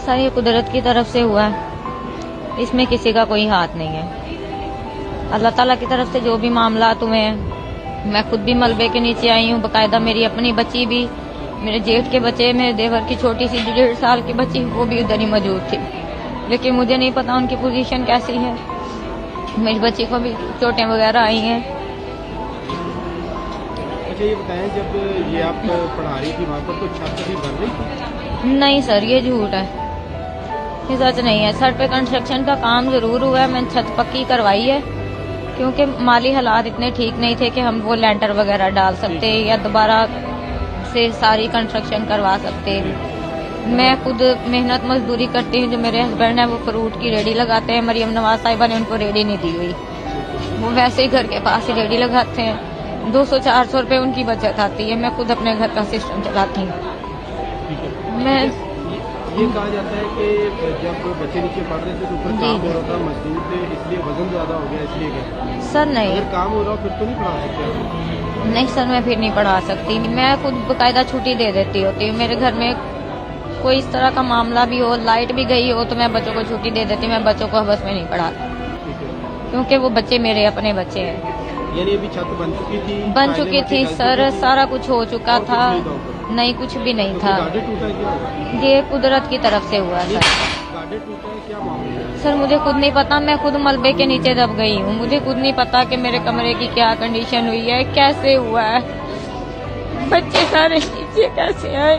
Sir ये कुदरत की तरफ से हुआ है, इसमें किसी का कोई हाथ नहीं है। अल्लाह ताला की तरफ से जो भी मामलात हुए हैं, मैं खुद भी मलबे के नीचे आई हूँ, बाकायदा मेरी अपनी बच्ची भी, मेरे जेठ के बच्चे, मेरे देवर की छोटी सी 1.5 साल की बच्ची, वो भी उधर ही मौजूद थी। लेकिन मुझे नहीं पता उनकी पोजीशन कैसी है। मेरी बच्ची को भी चोटें वगैरह आई हैं। अच्छा ये बताएं, जब ये आप पढ़ा रही थी वहाँ पर तो छत भी बन रही थी? नहीं सर, ये झूठ है, ये सच नहीं है। सर पे कंस्ट्रक्शन का काम जरूर हुआ है, मैंने छत पक्की करवाई है, क्योंकि माली हालात इतने ठीक नहीं थे कि हम वो लेंटर वगैरह डाल सकते या दोबारा से सारी कंस्ट्रक्शन करवा सकते। मैं खुद मेहनत मजदूरी करती हूँ। जो मेरे हस्बैंड है वो फ्रूट की रेडी लगाते हैं, मरियम नवाज साहिबा ने उनको रेडी नहीं दी हुई, वो वैसे ही घर के पास ही रेडी लगाते हैं। 200-400 रुपए उनकी बचत आती है। मैं खुद अपने घर का सिस्टम चलाती हूँ। मैं ये कहा जाता है कि जब बच्चे नीचे पढ़ रहे थे तो ऊपर काम हो रहा था, मजदूर थे, इसलिए वजन ज्यादा हो गया, इसलिए क्या? सर नहीं, अगर काम हो रहा हो फिर तो नहीं पढ़ा सकते? नहीं सर, मैं फिर नहीं पढ़ा सकती। मैं खुद बाकायदा छुट्टी दे देती होती हूँ। मेरे घर में कोई इस तरह का मामला भी हो, लाइट भी गई हो, तो मैं बच्चों को छुट्टी दे देती हूँ। मैं बच्चों को हवस में नहीं पढ़ाती, क्योंकि वो बच्चे मेरे अपने बच्चे हैं। यानी अभी छत बन चुकी थी? बन चुकी थी सर, सारा कुछ हो चुका था। नहीं, कुछ भी नहीं था। गार्डर टूटा है क्या? ये कुदरत की तरफ से हुआ सर। गार्डर टूटा है, क्या मामला है? सर मुझे खुद नहीं पता, मैं खुद मलबे के नीचे दब गई हूँ। मुझे खुद नहीं पता कि मेरे कमरे की क्या कंडीशन हुई है, कैसे हुआ है, बच्चे सारे नीचे कैसे आए।